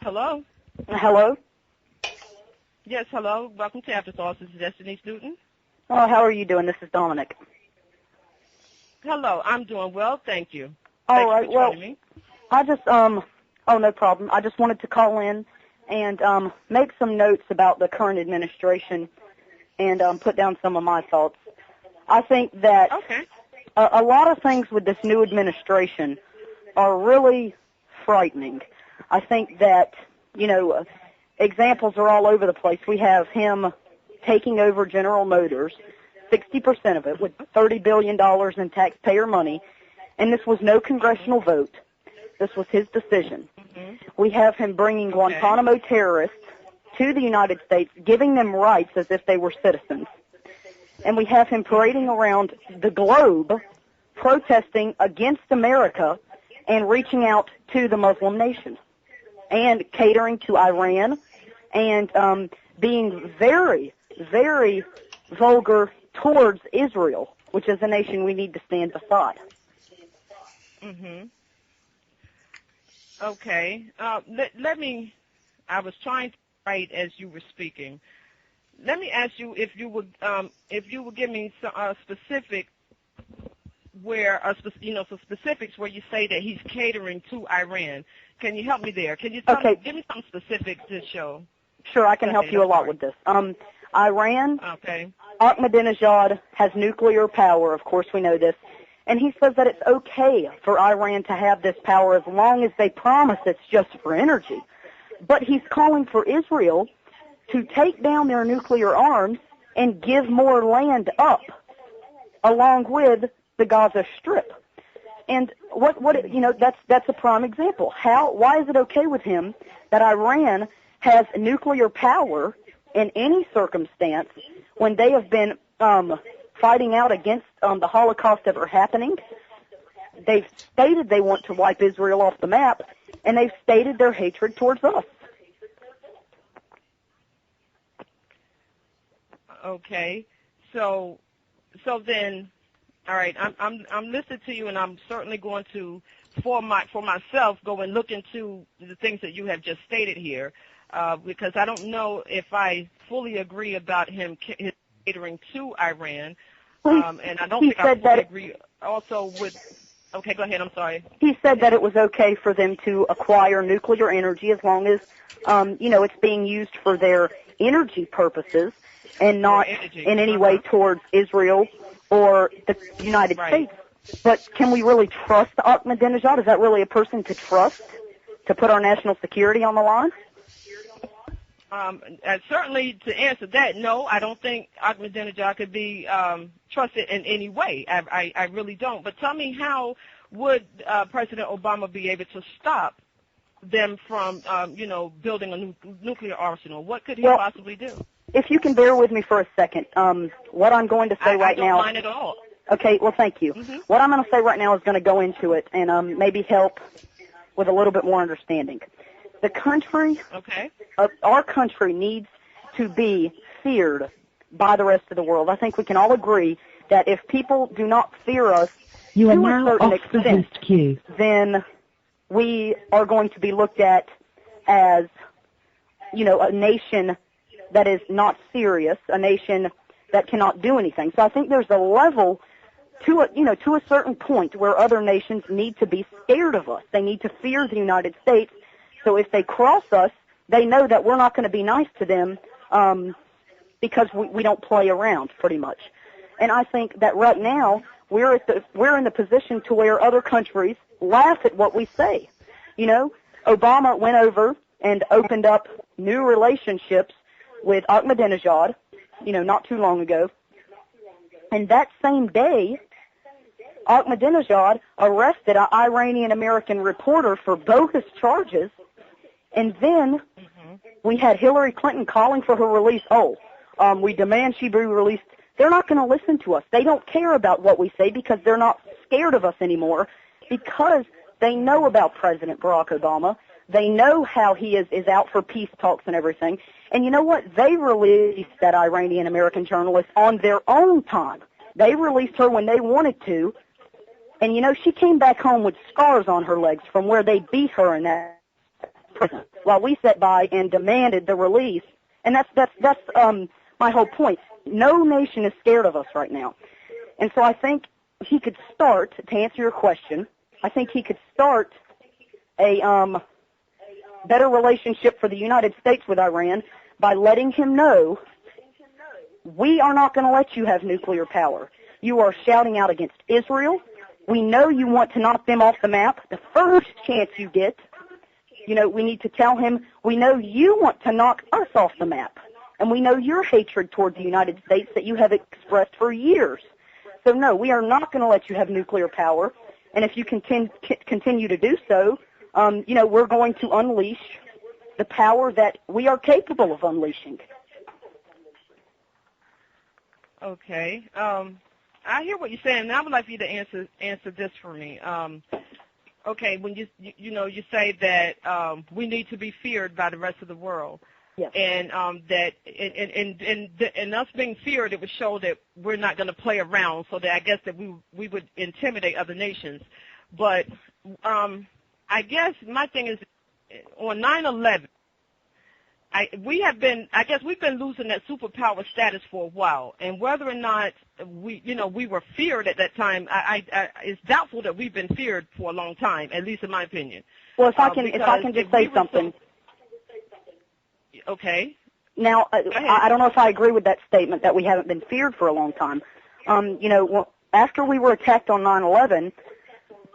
Hello? Hello? Yes, hello. Welcome to Afterthoughts. This is Destiny Newton. Oh, how are you doing? This is Dominic. Hello. I'm doing well, thank you. All right, Thank you for joining me. I just, no problem. I just wanted to call in and make some notes about the current administration and put down some of my thoughts. I think that a lot of things with this new administration are really frightening. I think that, examples are all over the place. We have him taking over General Motors, 60% of it, with $30 billion in taxpayer money, and this was no congressional vote. This was his decision. We have him bringing Guantanamo terrorists to the United States, giving them rights as if they were citizens. And we have him parading around the globe, protesting against America and reaching out to the Muslim nations and catering to Iran and being very, very vulgar towards Israel, which is a nation we need to stand beside. Okay. Let me, I was trying to write as you were speaking. Let me ask you if you would give me some specific some specifics where you say that he's catering to Iran. Can you help me there? Can you give me some specifics to show? Sure, I can help you a lot with this. Iran, Ahmadinejad has nuclear power. Of course, we know this. And he says that it's okay for Iran to have this power as long as they promise it's just for energy. But he's calling for Israel to take down their nuclear arms and give more land up, along with the Gaza Strip. And that's a prime example. Why is it okay with him that Iran has nuclear power in any circumstance when they have been fighting out against the Holocaust ever happening? They've stated they want to wipe Israel off the map, and they've stated their hatred towards us. Okay, so then, all right. I'm listening to you, and I'm certainly going to, for myself, go and look into the things that you have just stated here, because I don't know if I fully agree about him catering to Iran, and I don't think I fully agree also with. Okay, go ahead. I'm sorry. He said that it was okay for them to acquire nuclear energy as long as, it's being used for their energy purposes and not in any way towards Israel or the United States. But can we really trust Ahmadinejad? Is that really a person to trust to put our national security on the line? Certainly, to answer that, no, I don't think Ahmadinejad could be trusted in any way. I really don't. But tell me, how would President Obama be able to stop them from, building a nuclear arsenal? What could he possibly do? If you can bear with me for a second, what I'm going to say right now. I don't mind at all. Okay, well, thank you. What I'm going to say right now is going to go into it and maybe help with a little bit more understanding. The country, our country needs to be feared by the rest of the world. I think we can all agree that if people do not fear us to a certain extent, then we are going to be looked at as, a nation that is not serious, a nation that cannot do anything. So I think there's a level to a certain point where other nations need to be scared of us. They need to fear the United States. So if they cross us, they know that we're not going to be nice to them because we don't play around, pretty much. And I think that right now we're in the position to where other countries laugh at what we say. Obama went over and opened up new relationships with Ahmadinejad, not too long ago. And that same day, Ahmadinejad arrested an Iranian-American reporter for bogus charges. And then we had Hillary Clinton calling for her release. We demand she be released. They're not going to listen to us. They don't care about what we say because they're not scared of us anymore because they know about President Barack Obama. They know how he is out for peace talks and everything. And you know what? They released that Iranian-American journalist on their own time. They released her when they wanted to. And, she came back home with scars on her legs from where they beat her in that prison while we sat by and demanded the release. And that's my whole point. No nation is scared of us right now. And so I think he could start, to answer your question, I think he could start a better relationship for the United States with Iran by letting him know, we are not going to let you have nuclear power. You are shouting out against Israel. We know you want to knock them off the map. The first chance you get, we need to tell him, we know you want to knock us off the map. And we know your hatred towards the United States that you have expressed for years. So no, we are not going to let you have nuclear power. And if you continue to do so, we're going to unleash the power that we are capable of unleashing. Okay. I hear what you're saying. Now I would like you to answer this for me. Okay, when you say that we need to be feared by the rest of the world. Yes. And that in us being feared, it would show that we're not going to play around, so that I guess that we would intimidate other nations. But I guess my thing is, on 9/11, we've been losing that superpower status for a while, and whether or not we were feared at that time, it's doubtful that we've been feared for a long time, at least in my opinion. Well, if I can just say something. Okay. Now, I don't know if I agree with that statement that we haven't been feared for a long time. After we were attacked on 9/11,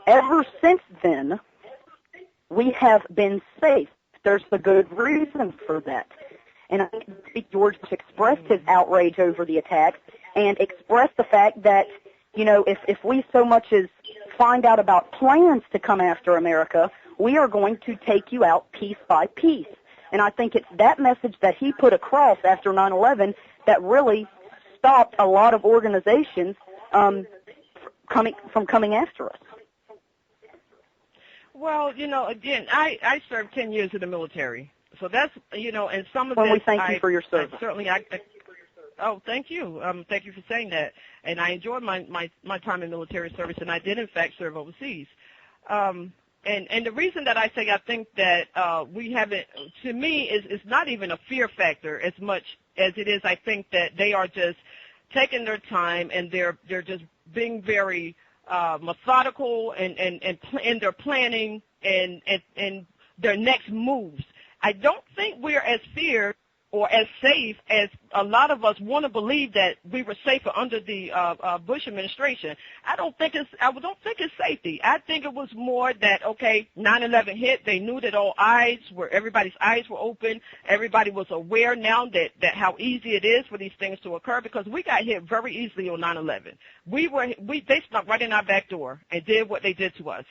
ever since then, we have been safe. There's a good reason for that. And I think George Bush expressed his outrage over the attack and expressed the fact that, if we so much as find out about plans to come after America, we are going to take you out piece by piece. And I think it's that message that he put across after 9/11 that really stopped a lot of organizations from coming after us. Well, again, I served 10 years in the military, so that's and some of well, this. We thank you for your service. Oh, thank you. Thank you for saying that. And I enjoyed my time in military service, and I did in fact serve overseas. And the reason that I say I think that we haven't, to me, is not even a fear factor as much as it is. I think that they are just taking their time, and they're just being very methodical and their planning and their next moves. I don't think we're as feared or as safe as a lot of us want to believe that we were safer under the Bush administration. I don't think it's safety. I think it was more that 9/11 hit. They knew that everybody's eyes were open. Everybody was aware now that how easy it is for these things to occur, because we got hit very easily on 9/11. They snuck right in our back door and did what they did to us.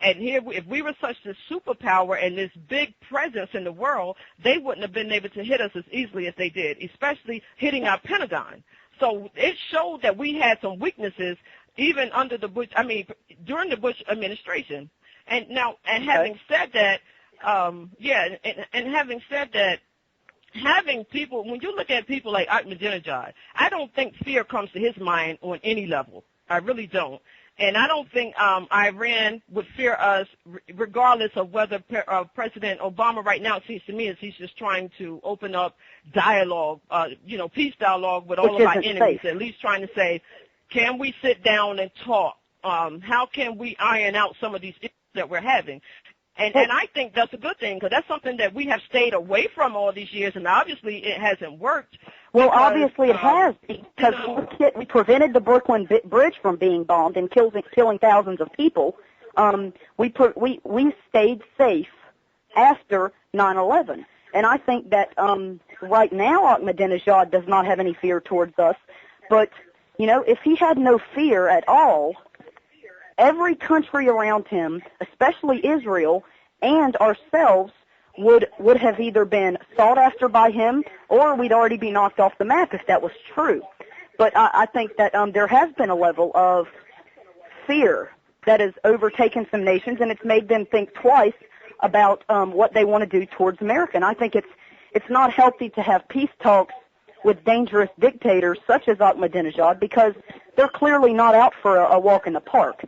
And here, if we were such a superpower and this big presence in the world, they wouldn't have been able to hit us as easily as they did, especially hitting our Pentagon. So it showed that we had some weaknesses even under during the Bush administration. And now, having said that, having said that, having people, when you look at people like Dominator, I don't think fear comes to his mind on any level. I really don't. And I don't think Iran would fear us, regardless of whether President Obama right now, it seems to me, is he's just trying to open up dialogue, peace dialogue with all of our enemies, at least trying to say, can we sit down and talk? How can we iron out some of these issues that we're having? And I think that's a good thing, because that's something that we have stayed away from all these years, and obviously it hasn't worked. Well, obviously it has, because we prevented the Brooklyn Bridge from being bombed and killing thousands of people. We stayed safe after 9/11, and I think that right now Ahmadinejad does not have any fear towards us. But if he had no fear at all, every country around him, especially Israel and ourselves, would have either been sought after by him, or we'd already be knocked off the map if that was true. But I think that there has been a level of fear that has overtaken some nations, and it's made them think twice about what they want to do towards America. And I think it's not healthy to have peace talks with dangerous dictators such as Ahmadinejad, because they're clearly not out for a walk in the park.